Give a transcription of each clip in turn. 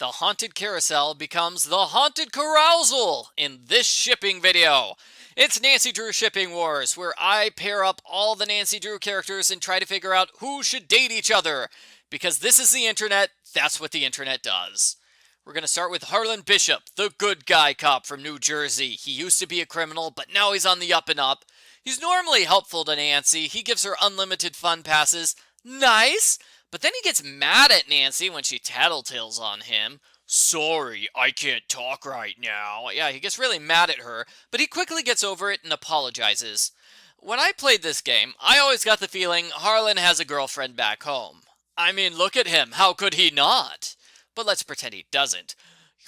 the Haunted Carousel becomes the Haunted Carousel in this shipping video. It's Nancy Drew Shipping Wars, where I pair up all the Nancy Drew characters and try to figure out who should date each other. Because this is the internet, that's what the internet does. We're going to start with Harlan Bishop, the good guy cop from New Jersey. He used to be a criminal, but now he's on the up and up. He's normally helpful to Nancy. He gives her unlimited fun passes. Nice! But then he gets mad at Nancy when she tattletales on him. Sorry, I can't talk right now. Yeah, he gets really mad at her, but he quickly gets over it and apologizes. When I played this game, I always got the feeling Harlan has a girlfriend back home. I mean, look at him. How could he not? But let's pretend he doesn't.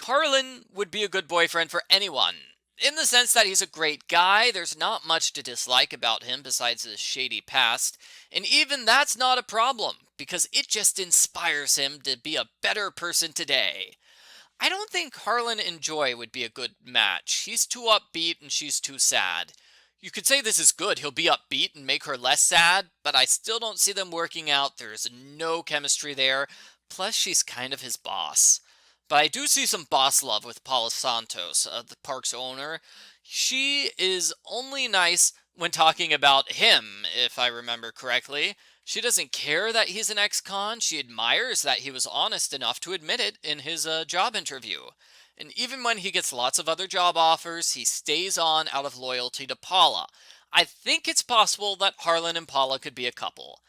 Harlan would be a good boyfriend for anyone. In the sense that he's a great guy, there's not much to dislike about him besides his shady past, and even that's not a problem, because it just inspires him to be a better person today. I don't think Harlan and Joy would be a good match. He's too upbeat and she's too sad. You could say this is good, he'll be upbeat and make her less sad, but I still don't see them working out. There's no chemistry there, plus she's kind of his boss. But I do see some boss love with Paula Santos, the park's owner. She is only nice when talking about him, if I remember correctly. She doesn't care that he's an ex-con. She admires that he was honest enough to admit it in his job interview. And even when he gets lots of other job offers, he stays on out of loyalty to Paula. I think it's possible that Harlan and Paula could be a couple.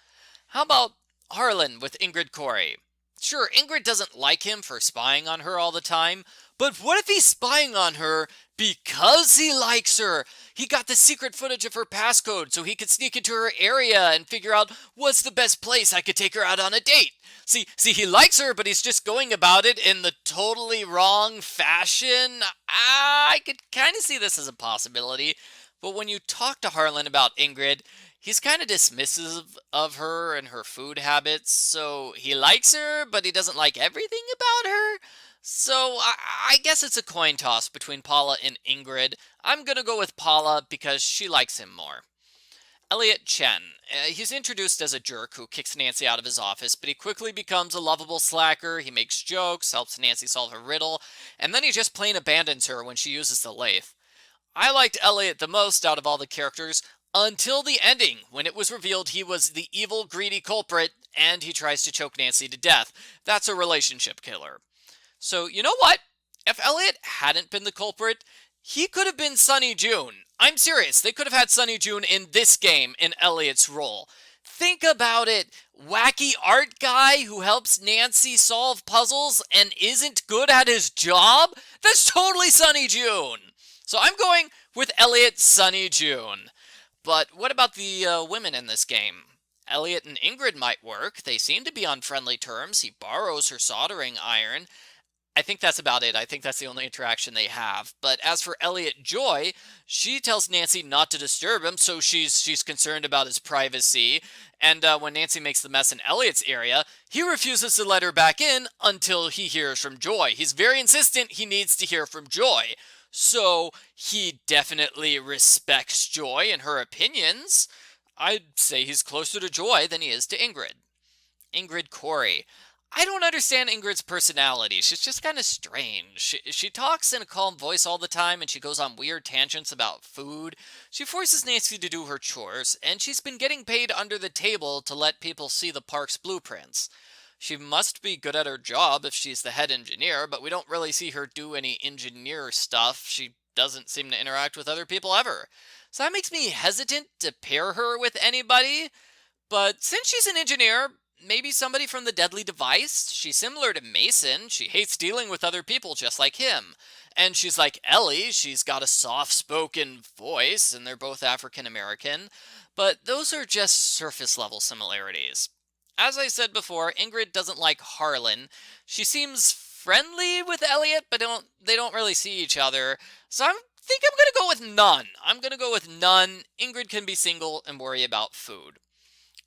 How about Harlan with Ingrid Corey? Sure, Ingrid doesn't like him for spying on her all the time, but what if he's spying on her because he likes her? He got the secret footage of her passcode so he could sneak into her area and figure out what's the best place I could take her out on a date. See, he likes her, but he's just going about it in the totally wrong fashion. I could kind of see this as a possibility, but when you talk to Harlan about Ingrid, he's kind of dismissive of her and her food habits, so he likes her, but he doesn't like everything about her. So I guess it's a coin toss between Paula and Ingrid. I'm gonna go with Paula because she likes him more. Elliot Chen. He's introduced as a jerk who kicks Nancy out of his office, but he quickly becomes a lovable slacker. He makes jokes, helps Nancy solve her riddle, and then he just plain abandons her when she uses the lathe. I liked Elliot the most out of all the characters, until the ending, when it was revealed he was the evil, greedy culprit, and he tries to choke Nancy to death. That's a relationship killer. So, you know what? If Elliot hadn't been the culprit, he could have been Sunny June. I'm serious, they could have had Sunny June in this game in Elliot's role. Think about it. Wacky art guy who helps Nancy solve puzzles and isn't good at his job? That's totally Sunny June. So I'm going with Elliot Sunny June. But what about the women in this game? Elliot and Ingrid might work. They seem to be on friendly terms. He borrows her soldering iron. I think that's about it. I think that's the only interaction they have. But as for Elliot Joy, she tells Nancy not to disturb him, so she's concerned about his privacy. And when Nancy makes the mess in Elliot's area, he refuses to let her back in until he hears from Joy. He's very insistent he needs to hear from Joy. So he definitely respects Joy and her opinions. I'd say he's closer to Joy than he is to Ingrid. Ingrid Corey. I don't understand Ingrid's personality. She's just kind of strange. She talks in a calm voice all the time, and she goes on weird tangents about food. She forces Nancy to do her chores, and she's been getting paid under the table to let people see the park's blueprints. She must be good at her job if she's the head engineer, but we don't really see her do any engineer stuff. She doesn't seem to interact with other people ever. So that makes me hesitant to pair her with anybody. But since she's an engineer, maybe somebody from the Deadly Device? She's similar to Mason. She hates dealing with other people just like him. And she's like Ellie. She's got a soft-spoken voice, and they're both African-American. But those are just surface-level similarities. As I said before, Ingrid doesn't like Harlan. She seems friendly with Elliot, but they don't really see each other. So think I'm going to go with none. I'm going to go with none. Ingrid can be single and worry about food.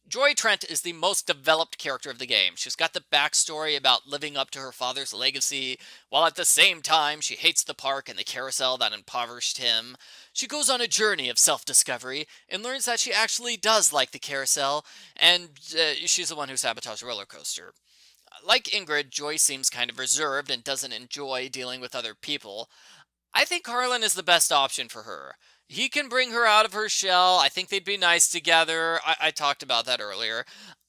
Joy Trent is the most developed character of the game. She's got the backstory about living up to her father's legacy, while at the same time she hates the park and the carousel that impoverished him. She goes on a journey of self-discovery and learns that she actually does like the carousel, and she's the one who sabotaged the roller coaster. Like Ingrid, Joy seems kind of reserved and doesn't enjoy dealing with other people. I think Harlan is the best option for her. He can bring her out of her shell. I think they'd be nice together. I talked about that earlier.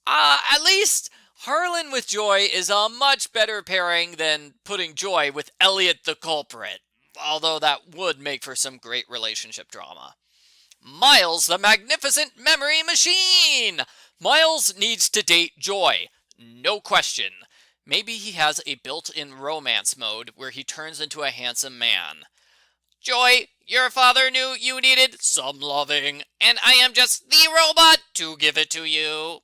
At least Harlan with Joy is a much better pairing than putting Joy with Elliot the culprit. Although that would make for some great relationship drama. Miles the Magnificent Memory Machine! Miles needs to date Joy. No question. Maybe he has a built-in romance mode where he turns into a handsome man. Joy, your father knew you needed some loving, and I am just the robot to give it to you.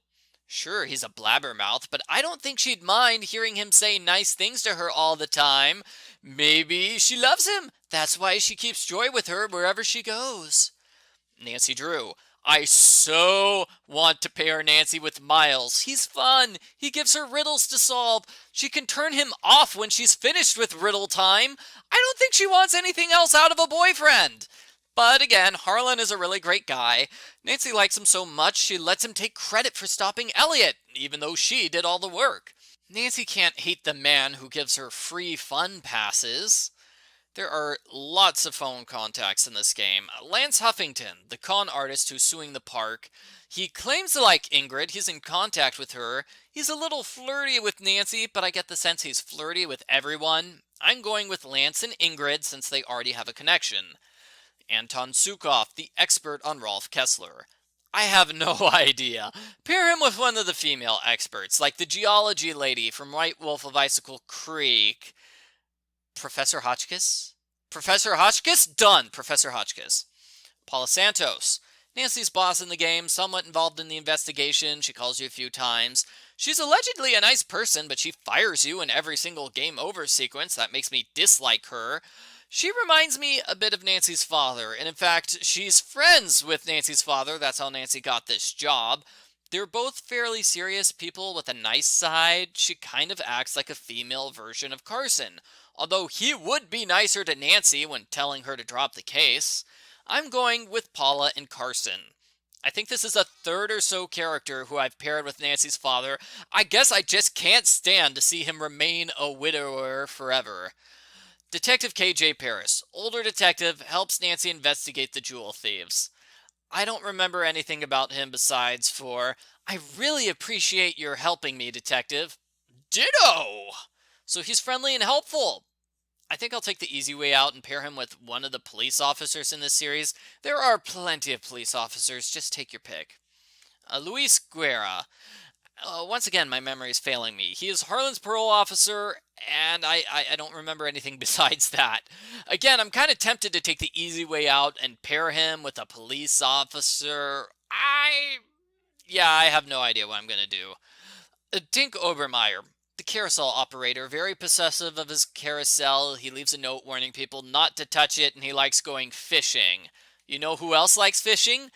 Sure, he's a blabbermouth, but I don't think she'd mind hearing him say nice things to her all the time. Maybe she loves him. That's why she keeps Joy with her wherever she goes. Nancy Drew. I so want to pair Nancy with Miles. He's fun. He gives her riddles to solve. She can turn him off when she's finished with riddle time. I don't think she wants anything else out of a boyfriend. But again, Harlan is a really great guy. Nancy likes him so much she lets him take credit for stopping Elliot, even though she did all the work. Nancy can't hate the man who gives her free fun passes. There are lots of phone contacts in this game. Lance Huffington, the con artist who's suing the park. He claims to like Ingrid. He's in contact with her. He's a little flirty with Nancy, but I get the sense he's flirty with everyone. I'm going with Lance and Ingrid since they already have a connection. Anton Sukov, the expert on Rolf Kessler. I have no idea. Pair him with one of the female experts, like the geology lady from White Wolf of Icicle Creek. Professor Hotchkiss? Professor Hotchkiss? Done, Professor Hotchkiss. Paula Santos. Nancy's boss in the game, somewhat involved in the investigation. She calls you a few times. She's allegedly a nice person, but she fires you in every single game over sequence. That makes me dislike her. She reminds me a bit of Nancy's father, and in fact, she's friends with Nancy's father. That's how Nancy got this job. They're both fairly serious people with a nice side. She kind of acts like a female version of Carson, although he would be nicer to Nancy when telling her to drop the case. I'm going with Paula and Carson. I think this is a third or so character who I've paired with Nancy's father. I guess I just can't stand to see him remain a widower forever. Detective K.J. Paris, older detective, helps Nancy investigate the jewel thieves. I don't remember anything about him besides for, I really appreciate your helping me, detective. Ditto! So he's friendly and helpful. I think I'll take the easy way out and pair him with one of the police officers in this series. There are plenty of police officers, just take your pick. Luis Guerra. Once again, my memory is failing me. He is Harlan's parole officer, and I don't remember anything besides that. Again, I'm kind of tempted to take the easy way out and pair him with a police officer. I have no idea what I'm going to do. Tink Obermeyer, the carousel operator, very possessive of his carousel. He leaves a note warning people not to touch it, and he likes going fishing. You know who else likes fishing?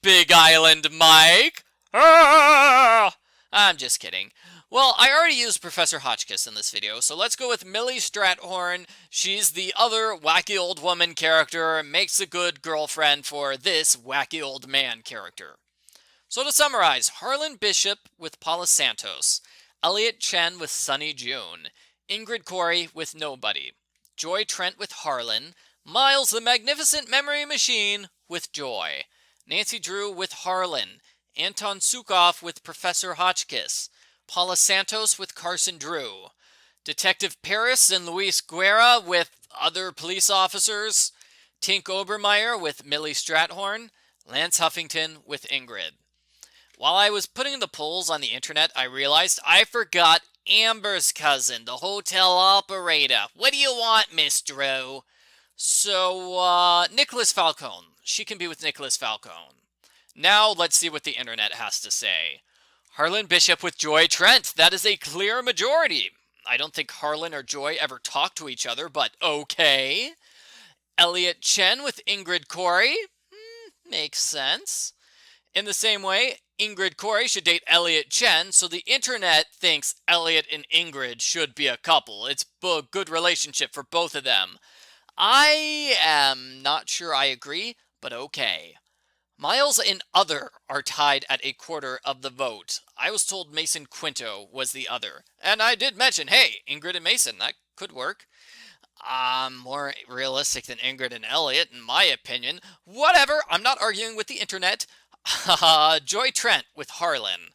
Big Island Mike! Ah! I'm just kidding. Well, I already used Professor Hotchkiss in this video, so let's go with Millie Strathorn. She's the other wacky old woman character, makes a good girlfriend for this wacky old man character. So to summarize, Harlan Bishop with Paula Santos, Elliot Chen with Sunny June, Ingrid Corey with Nobody, Joy Trent with Harlan, Miles the Magnificent Memory Machine with Joy, Nancy Drew with Harlan, Anton Sukov with Professor Hotchkiss, Paula Santos with Carson Drew, Detective Paris and Luis Guerra with other police officers, Tink Obermeyer with Millie Strathorn, Lance Huffington with Ingrid. While I was putting the polls on the internet, I realized I forgot Amber's cousin, the hotel operator. What do you want, Miss Drew? So, Nicholas Falcone. She can be with Nicholas Falcone. Now, let's see what the internet has to say. Harlan Bishop with Joy Trent. That is a clear majority. I don't think Harlan or Joy ever talk to each other, but okay. Elliot Chen with Ingrid Corey. Makes sense. In the same way, Ingrid Corey should date Elliot Chen, so the internet thinks Elliot and Ingrid should be a couple. It's a good relationship for both of them. I am not sure I agree, but okay. Miles and other are tied at a quarter of the vote. I was told Mason Quinto was the other. And I did mention, hey, Ingrid and Mason, that could work. More realistic than Ingrid and Elliot, in my opinion. Whatever, I'm not arguing with the internet. Joy Trent with Harlan.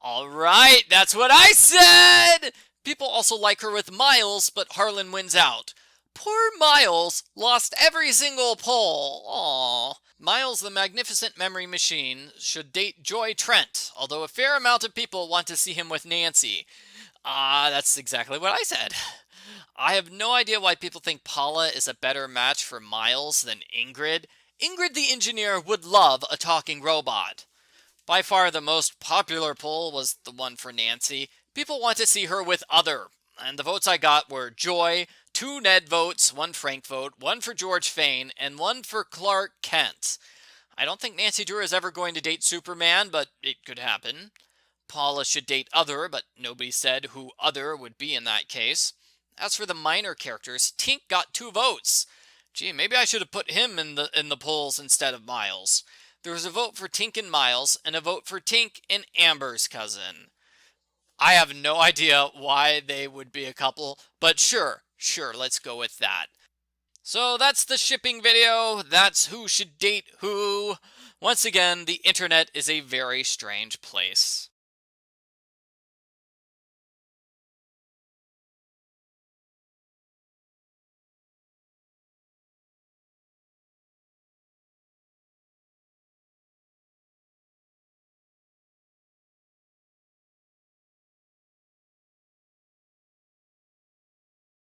Alright, that's what I said! People also like her with Miles, but Harlan wins out. Poor Miles lost every single poll. Aww. Miles the Magnificent Memory Machine should date Joy Trent, although a fair amount of people want to see him with Nancy. That's exactly what I said. I have no idea why people think Paula is a better match for Miles than Ingrid. Ingrid the engineer would love a talking robot. By far the most popular poll was the one for Nancy. People want to see her with other. And the votes I got were Joy, 2 Ned votes, 1 Frank vote, 1 for George Fane, and 1 for Clark Kent. I don't think Nancy Drew is ever going to date Superman, but it could happen. Paula should date other, but nobody said who other would be in that case. As for the minor characters, Tink got 2 votes. Gee, maybe I should have put him in the polls instead of Miles. There was a vote for Tink and Miles, and a vote for Tink and Amber's cousin. I have no idea why they would be a couple, but sure, let's go with that. So that's the shipping video. That's who should date who. Once again, the internet is a very strange place.